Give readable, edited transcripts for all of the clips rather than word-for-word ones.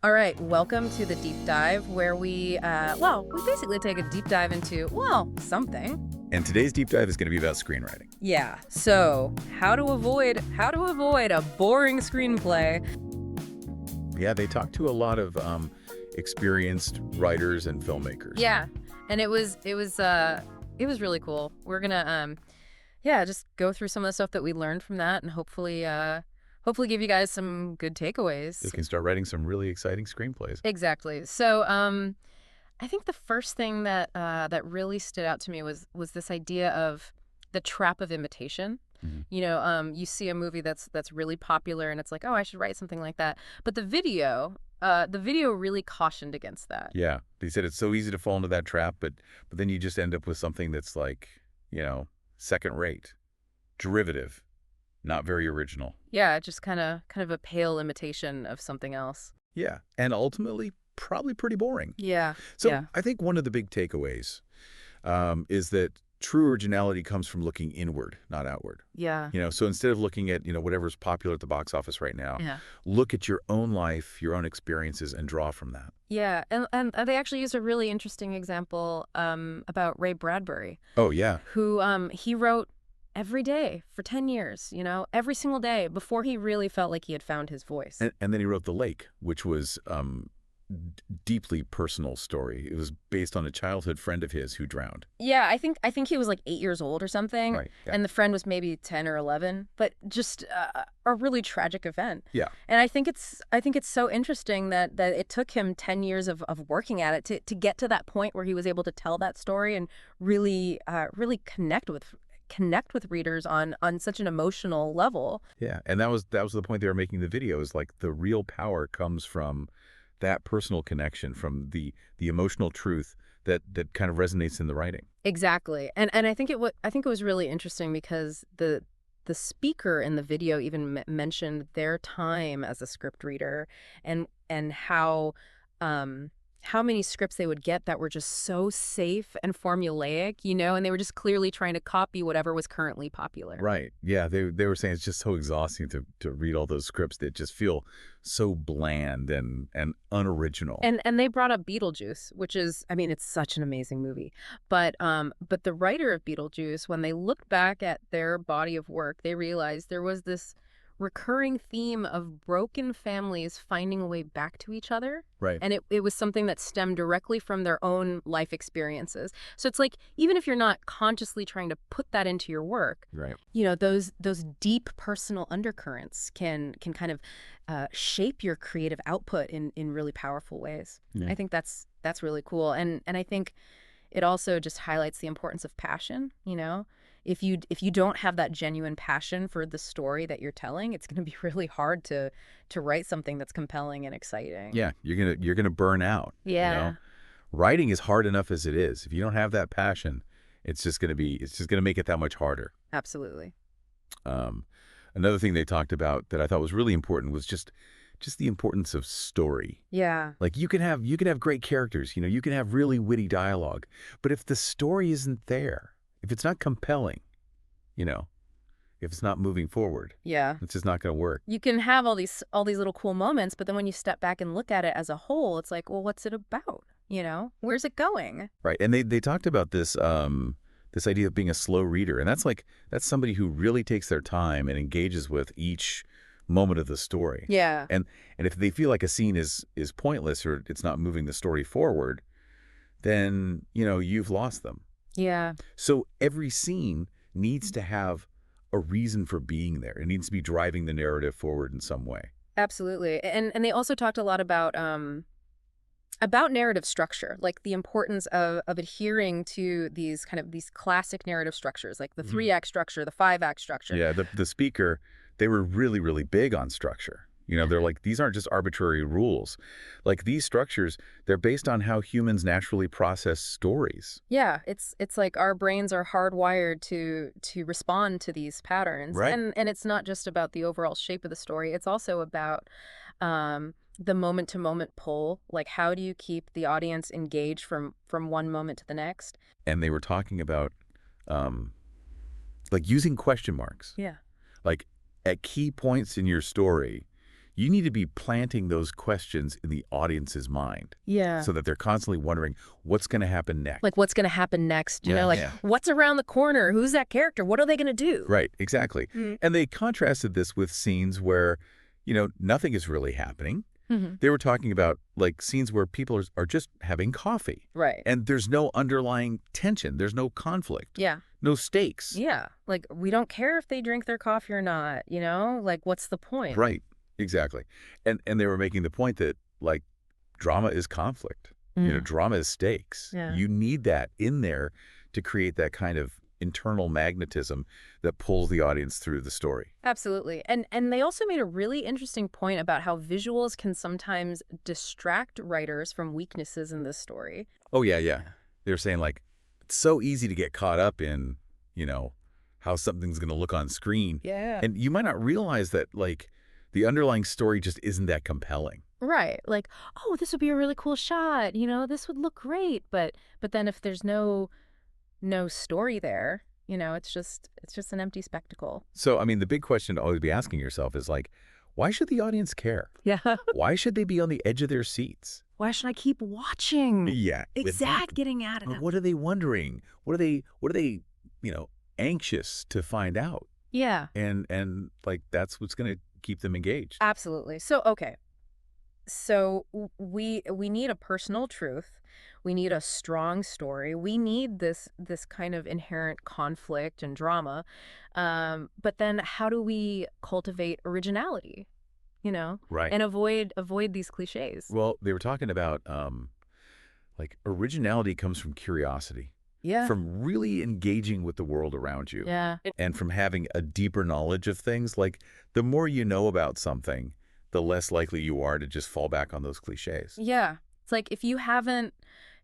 All right, welcome to the deep dive where we basically take a deep dive into, something. And today's deep dive is going to be about screenwriting. Yeah, so how to avoid a boring screenplay. Yeah, they talked to a lot of experienced writers and filmmakers. Yeah, and it was really cool. We're gonna just go through some of the stuff that we learned from that, and hopefully give you guys some good takeaways. You can start writing some really exciting screenplays. Exactly. So I think the first thing that really stood out to me was this idea of the trap of imitation. Mm-hmm. You know, you see a movie that's really popular, and it's like, oh, I should write something like that. But the video really cautioned against that. Yeah, they said it's so easy to fall into that trap, but then you just end up with something that's like, second rate, derivative, not very original. Yeah, just kind of a pale imitation of something else. Yeah, and ultimately probably pretty boring. Yeah. So yeah. I think one of the big takeaways is that true originality comes from looking inward, not outward. Yeah. So instead of looking at, whatever's popular at the box office right now, Yeah. look at your own life, your own experiences, and draw from that. Yeah, and they actually used a really interesting example about Ray Bradbury. Oh, yeah. Who he wrote every day for 10 years, every single day before he really felt like he had found his voice. And then he wrote The Lake, which was deeply personal story. It was based on a childhood friend of his who drowned. Yeah, I think he was like 8 years old or something. Right. Yeah. And the friend was maybe 10 or 11, but just a really tragic event. Yeah. And I think it's so interesting that it took him 10 years of working at it to get to that point where he was able to tell that story and really connect with readers on such an emotional level. Yeah, and that was the point they were making the video, is like the real power comes from that personal connection, from the emotional truth that kind of resonates in the writing. Exactly. And I think it was really interesting because the speaker in the video even mentioned their time as a script reader and how many scripts they would get that were just so safe and formulaic, and they were just clearly trying to copy whatever was currently popular. Right. Yeah, they were saying it's just so exhausting to read all those scripts that just feel so bland and unoriginal. And they brought up Beetlejuice, which is, I mean, it's such an amazing movie. But the writer of Beetlejuice, when they looked back at their body of work, they realized there was this recurring theme of broken families finding a way back to each other. Right. And it was something that stemmed directly from their own life experiences. So it's like, even if you're not consciously trying to put that into your work, Right. Those deep personal undercurrents can kind of shape your creative output in really powerful ways. Yeah. I think that's really cool. And I think it also just highlights the importance of passion, If you don't have that genuine passion for the story that you're telling, it's going to be really hard to write something that's compelling and exciting. Yeah, you're gonna burn out. Yeah. Writing is hard enough as it is. If you don't have that passion, it's just gonna make it that much harder. Absolutely. Another thing they talked about that I thought was really important was just the importance of story. Yeah. Like you can have great characters, you can have really witty dialogue, but if the story isn't there, if it's not compelling, if it's not moving forward, Yeah. it's just not going to work. You can have all these little cool moments, but then when you step back and look at it as a whole, it's like, well, what's it about? Where's it going? Right. And they talked about this this idea of being a slow reader, and that's somebody who really takes their time and engages with each moment of the story. Yeah. And if they feel like a scene is pointless or it's not moving the story forward, then, you've lost them. Yeah. So every scene needs to have a reason for being there. It needs to be driving the narrative forward in some way. Absolutely. And they also talked a lot about narrative structure, like the importance of adhering to these classic narrative structures, like the 3-act structure, the 5-act structure. Yeah, the speaker, they were really, really big on structure. They're like, these aren't just arbitrary rules. Like these structures, they're based on how humans naturally process stories. Yeah, it's like our brains are hardwired to respond to these patterns. Right. And it's not just about the overall shape of the story. It's also about the moment-to-moment pull. Like, how do you keep the audience engaged from one moment to the next? And they were talking about like using question marks. Yeah. Like at key points in your story, you need to be planting those questions in the audience's mind Yeah. so that they're constantly wondering what's going to happen next. Like, what's going to happen next? You know, like, Yeah. what's around the corner? Who's that character? What are they going to do? Right, exactly. And they contrasted this with scenes where, nothing is really happening. They were talking about, like, scenes where people are just having coffee. Right. And there's no underlying tension. There's no conflict. Yeah. No stakes. Yeah. Like, we don't care if they drink their coffee or not, Like, what's the point? Right, exactly. And they were making the point that, like, drama is conflict. Drama is stakes. Yeah. You need that in there to create that kind of internal magnetism that pulls the audience through the story. Absolutely. And they also made a really interesting point about how visuals can sometimes distract writers from weaknesses in this story. Oh, yeah. They're saying, like, it's so easy to get caught up in, how something's going to look on screen. Yeah. And you might not realize that, like, the underlying story just isn't that compelling. Right. Like, oh, this would be a really cool shot. This would look great. But then if there's no story there, it's just an empty spectacle. So, I mean, the big question to always be asking yourself is, like, why should the audience care? Yeah. Why should they be on the edge of their seats? Why should I keep watching? Yeah. Exact getting out of it. What are they wondering? What are they, anxious to find out? Yeah. And like, that's what's going to keep them engaged. Absolutely. So, okay. So we need a personal truth. We need a strong story. We need this kind of inherent conflict and drama. But then how do we cultivate originality, Right. and avoid these cliches? Well, they were talking about, like, originality comes from curiosity. Yeah. From really engaging with the world around you. Yeah. And from having a deeper knowledge of things. Like, the more you know about something, the less likely you are to just fall back on those cliches. Yeah. It's like if you haven't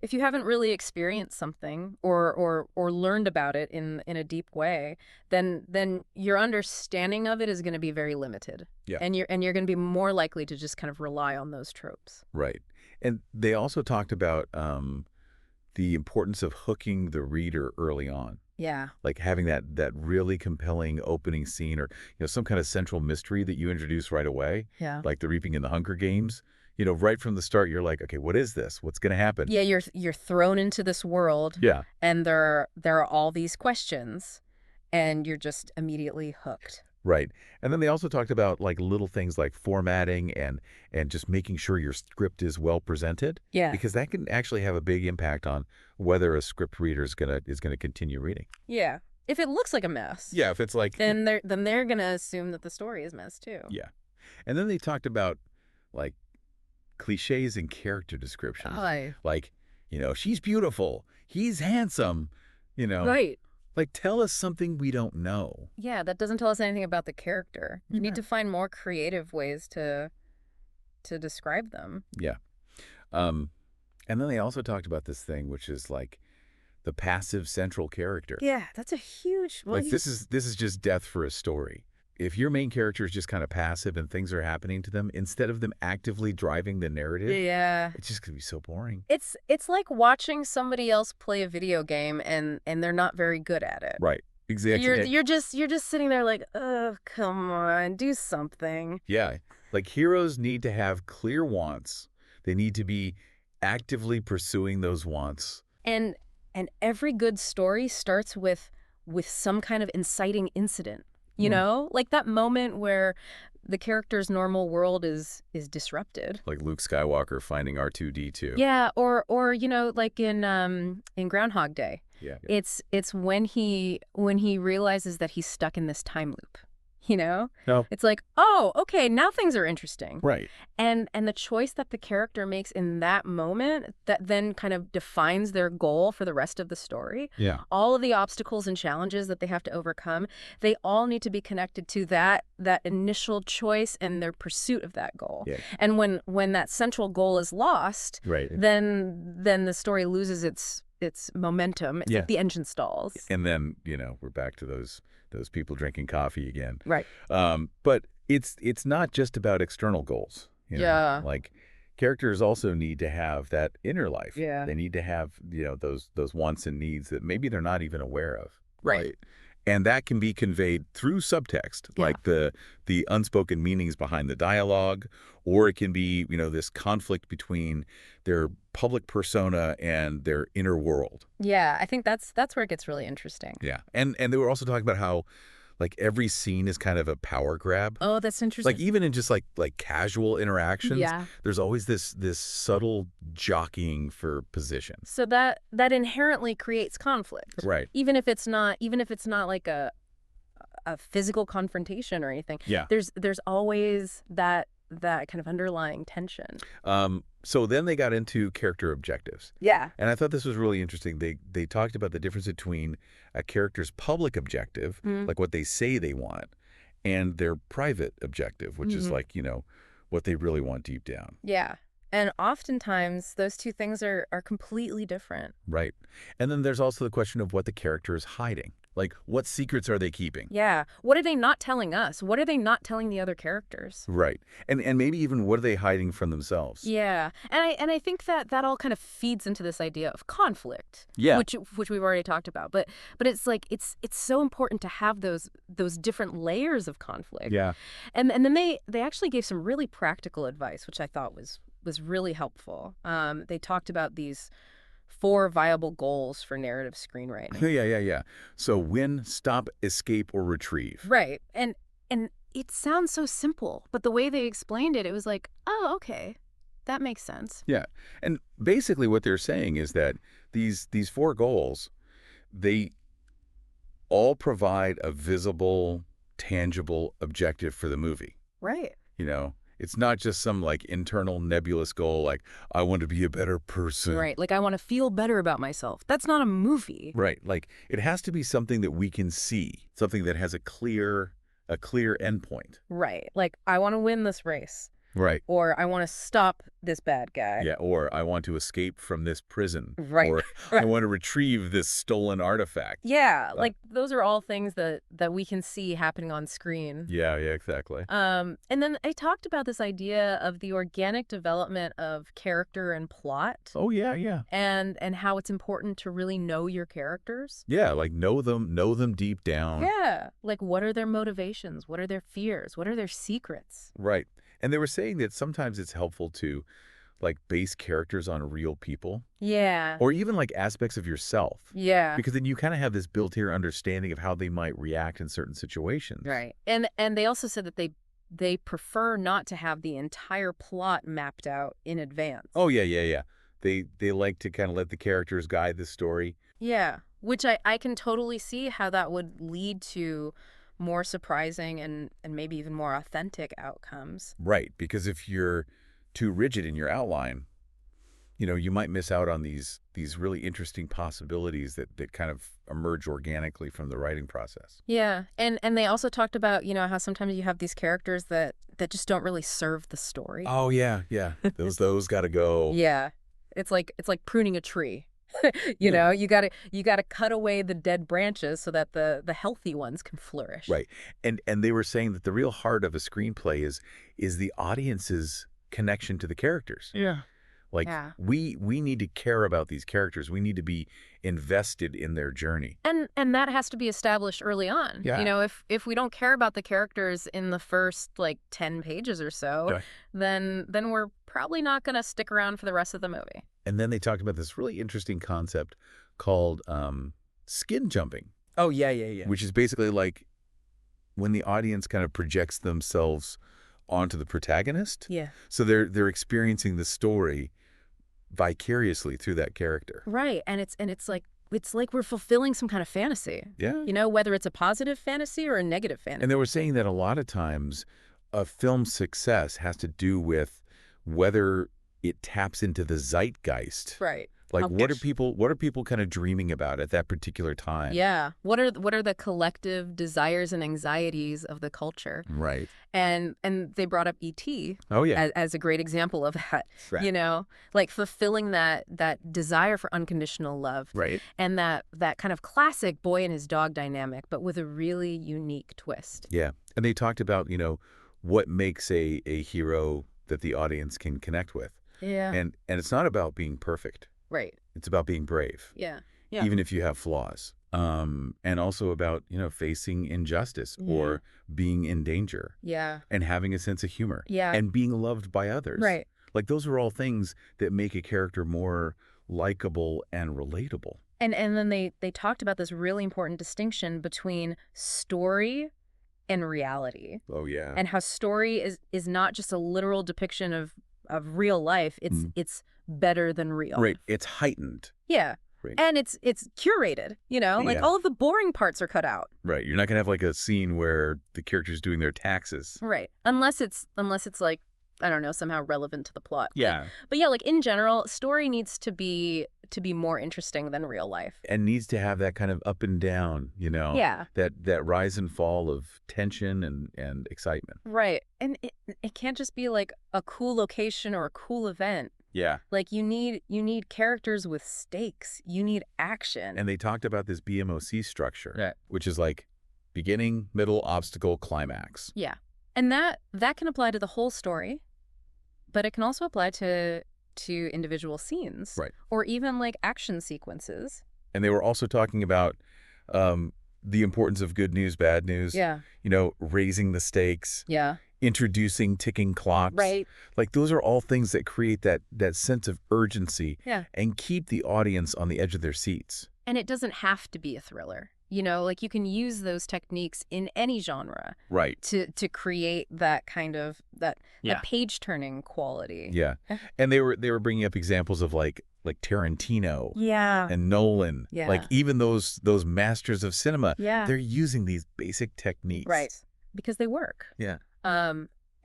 really experienced something or learned about it in a deep way, then your understanding of it is going to be very limited. Yeah. And you're going to be more likely to just kind of rely on those tropes. Right. And they also talked about the importance of hooking the reader early on. Yeah. Like having that really compelling opening scene or, some kind of central mystery that you introduce right away. Yeah. Like the Reaping in the Hunger Games. Right from the start, you're like, okay, what is this? What's going to happen? Yeah, you're thrown into this world. Yeah. And there are all these questions, and you're just immediately hooked. Right. And then they also talked about, like, little things like formatting and just making sure your script is well presented. Yeah. Because that can actually have a big impact on whether a script reader is gonna continue reading. Yeah. If it looks like a mess. Yeah, if it's like then they're gonna assume that the story is a mess too. Yeah. And then they talked about, like, cliches and character descriptions. Like, she's beautiful, he's handsome, Right. Like, tell us something we don't know. Yeah, that doesn't tell us anything about the character. You need to find more creative ways to describe them. Yeah. And then they also talked about this thing, which is, like, the passive central character. Yeah, that's a huge... Well, like, this is just death for a story. If your main character is just kind of passive and things are happening to them, instead of them actively driving the narrative, yeah, it's just going to be so boring. It's like watching somebody else play a video game and they're not very good at it. Right. Exactly. You're just sitting there like, oh, come on, do something. Yeah. Like, heroes need to have clear wants. They need to be actively pursuing those wants. And every good story starts with some kind of inciting incident. Like that moment where the character's normal world is disrupted. Like Luke Skywalker finding R2-D2. Yeah, or like in Groundhog Day. Yeah. It's when he realizes that he's stuck in this time loop. No. It's like, oh, okay, now things are interesting. Right. And the choice that the character makes in that moment that then kind of defines their goal for the rest of the story. Yeah. All of the obstacles and challenges that they have to overcome, they all need to be connected to that initial choice and their pursuit of that goal. Yeah. And when that central goal is lost, right, then the story loses its momentum. It's like the engine stalls. And then, we're back to those people drinking coffee again. Right. But it's not just about external goals. Yeah. Like, characters also need to have that inner life. Yeah. They need to have, those wants and needs that maybe they're not even aware of. Right. And that can be conveyed through subtext, Yeah. like the unspoken meanings behind the dialogue, or it can be, this conflict between their public persona and their inner world. Yeah, I think that's where it gets really interesting. Yeah. And they were also talking about how like every scene is kind of a power grab. Oh, that's Like interesting. even in just like casual interactions, Yeah. there's always this subtle jockeying for position. So that inherently creates conflict. Right. Even if it's not like a physical confrontation or anything. Yeah. There's always that kind of underlying tension. So then they got into character objectives. Yeah. And I thought this was really interesting. They talked about the difference between a character's public objective, Mm. like what they say they want, and their private objective, which is like, what they really want deep down. Yeah. And oftentimes those two things are completely different. Right. And then there's also the question of what the character is hiding. Like, what secrets are they keeping? Yeah. What are they not telling us? What are they not telling the other characters? Right. And maybe even what are they hiding from themselves? Yeah. And I think that all kind of feeds into this idea of conflict. Yeah. Which we've already talked about. But it's like it's so important to have those different layers of conflict. Yeah. And then they actually gave some really practical advice, which I thought was really helpful. They talked about these 4 viable goals for narrative screenwriting. Yeah. So win, stop, escape, or retrieve. Right. And it sounds so simple, but the way they explained it, it was like, oh, okay, that makes sense. Yeah. And basically what they're saying is that these 4 goals, they all provide a visible, tangible objective for the movie. Right. It's not just some like internal nebulous goal like I want to be a better person. Right. Like I want to feel better about myself. That's not a movie. Right. Like it has to be something that we can see, something that has a clear endpoint. Right. Like I want to win this race. Right. Or I want to stop this bad guy. Yeah, or I want to escape from this prison. Right. Or Right. I want to retrieve this stolen artifact. Yeah, like those are all things that we can see happening on screen. Yeah, exactly. And then I talked about this idea of the organic development of character and plot. Oh, yeah. And how it's important to really know your characters. Yeah, like know them deep down. Yeah, like what are their motivations? What are their fears? What are their secrets? Right. And they were saying that sometimes it's helpful to like base characters on real people. Yeah. Or even like aspects of yourself. Yeah. Because then you kind of have this built-in understanding of how they might react in certain situations. Right. And they also said that they prefer not to have the entire plot mapped out in advance. Oh, yeah. They like to kind of let the characters guide the story. Yeah, which I can totally see how that would lead to more surprising and maybe even more authentic outcomes. Right, because if you're too rigid in your outline, you might miss out on these really interesting possibilities that kind of emerge organically from the writing process. Yeah, and they also talked about, how sometimes you have these characters that just don't really serve the story. Oh, yeah. Those got to go. Yeah. It's like pruning a tree. You got to cut away the dead branches so that the healthy ones can flourish. Right. And they were saying that the real heart of a screenplay is the audience's connection to the characters. Yeah. Like we need to care about these characters. We need to be invested in their journey. And that has to be established early on. Yeah. If we don't care about the characters in the first 10 pages or so, Yeah. then we're probably not going to stick around for the rest of the movie. And then they talked about this really interesting concept called skin jumping. Oh, yeah. Which is basically like when the audience kind of projects themselves onto the protagonist. Yeah. So they're experiencing the story vicariously through that character. Right. And it's like we're fulfilling some kind of fantasy. Yeah. Whether it's a positive fantasy or a negative fantasy. And they were saying that a lot of times a film's success has to do with whether it taps into the zeitgeist. Right. Like what are people kind of dreaming about at that particular time? Yeah. What are the collective desires and anxieties of the culture? Right. And they brought up E.T. Oh, yeah. as a great example of that. Right. Like fulfilling that desire for unconditional love. Right. And that kind of classic boy and his dog dynamic, but with a really unique twist. Yeah. And they talked about, what makes a hero that the audience can connect with. Yeah. And it's not about being perfect. Right. It's about being brave. Yeah. Even if you have flaws. And also about, facing injustice or being in danger Yeah. and having a sense of humor Yeah. and being loved by others. Right. Like those are all things that make a character more likable and relatable. And then they talked about this really important distinction between story and reality. Oh, yeah. And how story is not just a literal depiction of real life. It's better than real. Right. It's heightened. Yeah. Right. And it's curated, like all of the boring parts are cut out. Right. You're not going to have like a scene where the character's doing their taxes. Right. Unless it's like, I don't know, somehow relevant to the plot. Yeah. But yeah, like in general, story needs to be more interesting than real life. And needs to have that kind of up and down, Yeah. that rise and fall of tension and excitement. Right. And it can't just be like a cool location or a cool event. Yeah. Like you need characters with stakes. You need action. And they talked about this BMOC structure, Right. which is like beginning, middle, obstacle, climax. Yeah. And that can apply to the whole story, but it can also apply to individual scenes. Right. Or even like action sequences. And they were also talking about the importance of good news, bad news. Yeah. Raising the stakes. Yeah. Introducing ticking clocks. Right. Like those are all things that create that sense of urgency. Yeah. And keep the audience on the edge of their seats. And it doesn't have to be a thriller. Like you can use those techniques in any genre. Right. To create that kind of that page turning quality. Yeah. And they were bringing up examples of like Tarantino. Yeah. And Nolan. Yeah. Like even those masters of cinema. Yeah. They're using these basic techniques. Right. Because they work. Yeah.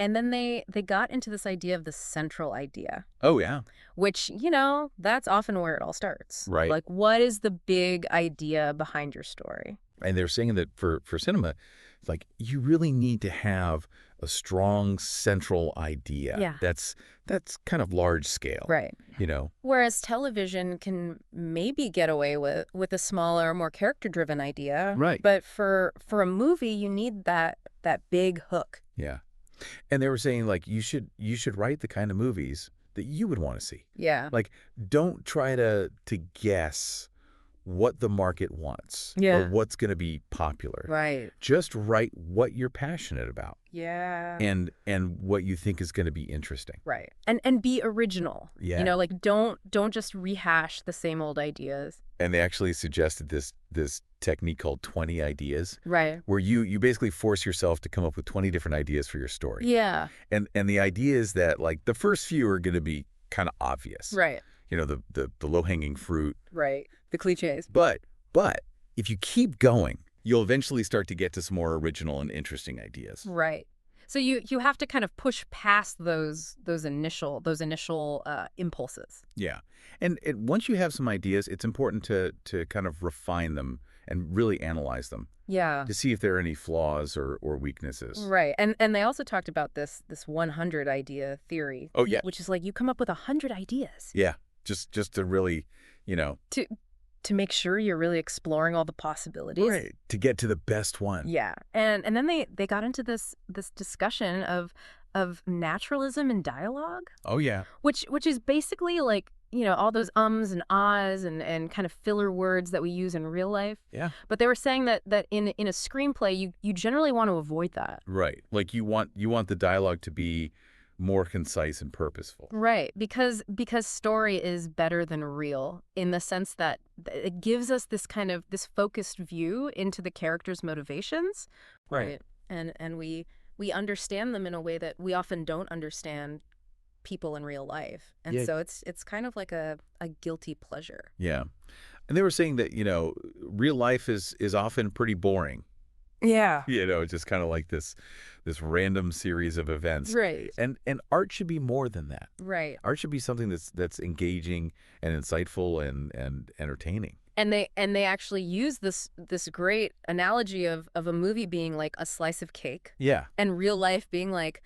And then they got into this idea of the central idea. Oh, yeah. Which, that's often where it all starts. Right. Like, what is the big idea behind your story? And they're saying that for cinema, like you really need to have a strong central idea. Yeah. That's kind of large scale. Right. Whereas television can maybe get away with a smaller, more character-driven idea. Right. But for a movie, you need that big hook. Yeah. And they were saying like you should write the kind of movies that you would want to see. Yeah. Like don't try to guess what the market wants Yeah. or what's going to be popular. Right. Just write what you're passionate about. Yeah. And what you think is going to be interesting. Right. And be original. Yeah. Like don't just rehash the same old ideas. And they actually suggested this technique called 20 ideas. Right. Where you basically force yourself to come up with 20 different ideas for your story. Yeah. And the idea is that like the first few are going to be kind of obvious. Right. The low-hanging fruit. Right. The cliches. But if you keep going, you'll eventually start to get to some more original and interesting ideas. Right. So you have to kind of push past those initial impulses. Yeah. And once you have some ideas, it's important to kind of refine them and really analyze them. Yeah. To see if there are any flaws or weaknesses. Right. And they also talked about this 100 idea theory. Oh, yeah. Which is like you come up with 100 ideas. Yeah. Just to really, To make sure you're really exploring all the possibilities. Right. To get to the best one. Yeah. And then they got into this discussion of naturalism and dialogue. Oh, yeah. Which is basically like, all those ums and ahs and kind of filler words that we use in real life. Yeah. But they were saying that in a screenplay, you generally want to avoid that. Right. Like you want the dialogue to be more concise and purposeful. Right. Because story is better than real in the sense that it gives us this kind of this focused view into the character's motivations. Right. And we understand them in a way that we often don't understand people in real life. And Yeah. so it's kind of like a guilty pleasure. Yeah. And they were saying that, real life is often pretty boring. Yeah. Just kind of like this random series of events. Right. And art should be more than that. Right. Art should be something that's engaging and insightful and entertaining. And they actually use this great analogy of a movie being like a slice of cake. Yeah. And real life being like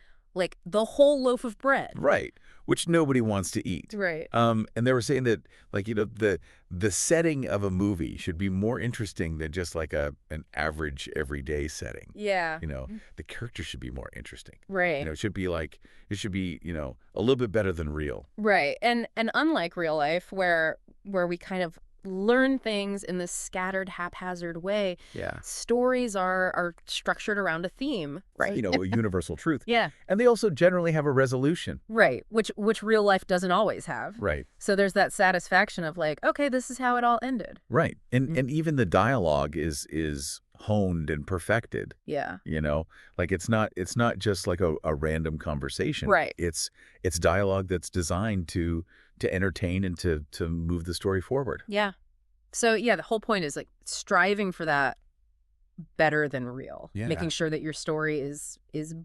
the whole loaf of bread. Right. Which nobody wants to eat. Right. And they were saying that like, the setting of a movie should be more interesting than just like an average everyday setting. Yeah. The character should be more interesting. Right. It should be a little bit better than real. Right. And unlike real life where we kind of learn things in this scattered, haphazard way. Yeah. Stories are structured around a theme. Right. A universal truth. Yeah. And they also generally have a resolution. Right. Which real life doesn't always have. Right. So there's that satisfaction of like, okay, this is how it all ended. Right. And even the dialogue is honed and perfected. Yeah. Like it's not just like a random conversation. Right. It's dialogue that's designed to entertain and to move the story forward. Yeah. So yeah, the whole point is like striving for that better than real. Yeah. Making sure that your story is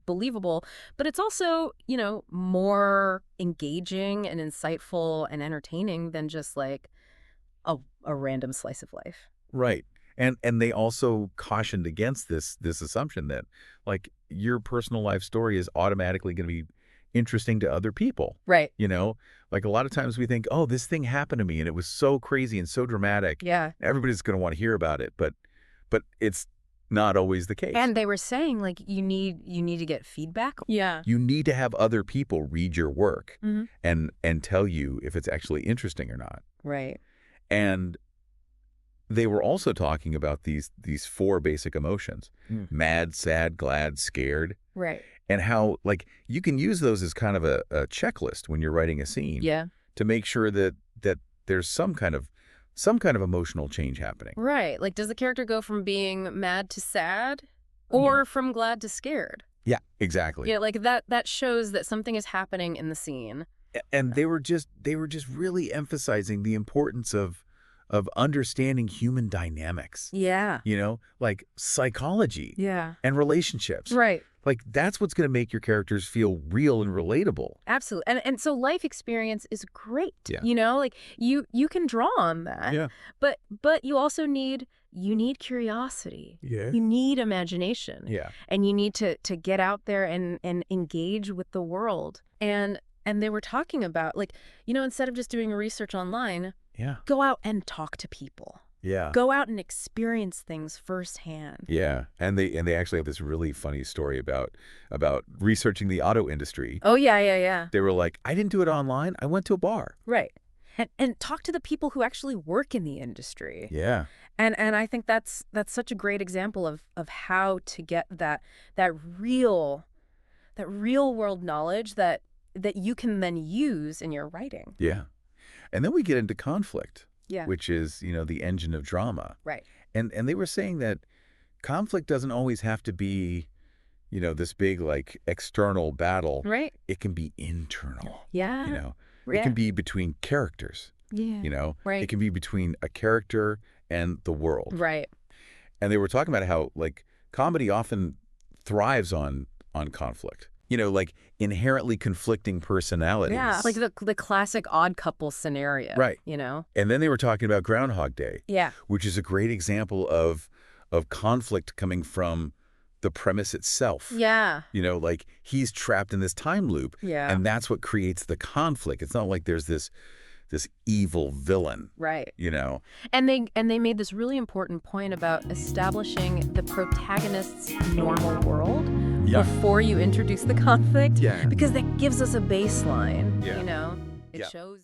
believable, but it's also, more engaging and insightful and entertaining than just like a random slice of life. Right. And they also cautioned against this assumption that like your personal life story is automatically going to be interesting to other people. Right. Like a lot of times we think, oh, this thing happened to me and it was so crazy and so dramatic. Yeah. Everybody's going to want to hear about it, but it's not always the case. And they were saying like you need to get feedback. Yeah. You need to have other people read your work Mm-hmm. and tell you if it's actually interesting or not. Right. And they were also talking about these 4 basic emotions: mad, sad, glad, scared. Right. And how like you can use those as kind of a checklist when you're writing a scene. Yeah. To make sure that there's some kind of emotional change happening. Right. Like, does the character go from being mad to sad or from glad to scared? Yeah, exactly. Yeah, like that shows that something is happening in the scene. And they were just really emphasizing the importance of understanding human dynamics. Yeah. Like psychology. Yeah. And relationships. Right. Like that's what's going to make your characters feel real and relatable. Absolutely. And so life experience is great. Yeah. Like you can draw on that. Yeah. But you also need curiosity. Yeah. You need imagination. Yeah. And you need to get out there and engage with the world. And they were talking about like, instead of just doing research online, Yeah. go out and talk to people. Yeah. Go out and experience things firsthand. Yeah. And they actually have this really funny story about researching the auto industry. Oh, yeah. They were like, I didn't do it online. I went to a bar. Right. And talk to the people who actually work in the industry. Yeah. And I think that's such a great example of how to get that real world knowledge that you can then use in your writing. Yeah. And then we get into conflict. Yeah. Which is, the engine of drama. Right. And they were saying that conflict doesn't always have to be, this big like external battle. Right. It can be internal. Yeah. It can be between characters. Yeah. Right. It can be between a character and the world. Right. And they were talking about how like comedy often thrives on conflict. Like inherently conflicting personalities. Yeah, like the classic odd couple scenario. Right. And then they were talking about Groundhog Day. Yeah. Which is a great example of conflict coming from the premise itself. Yeah. Like he's trapped in this time loop. Yeah. And that's what creates the conflict. It's not like there's this evil villain. Right. And they made this really important point about establishing the protagonist's normal world before you introduce the conflict. Yeah. Because that gives us a baseline. Yeah. It shows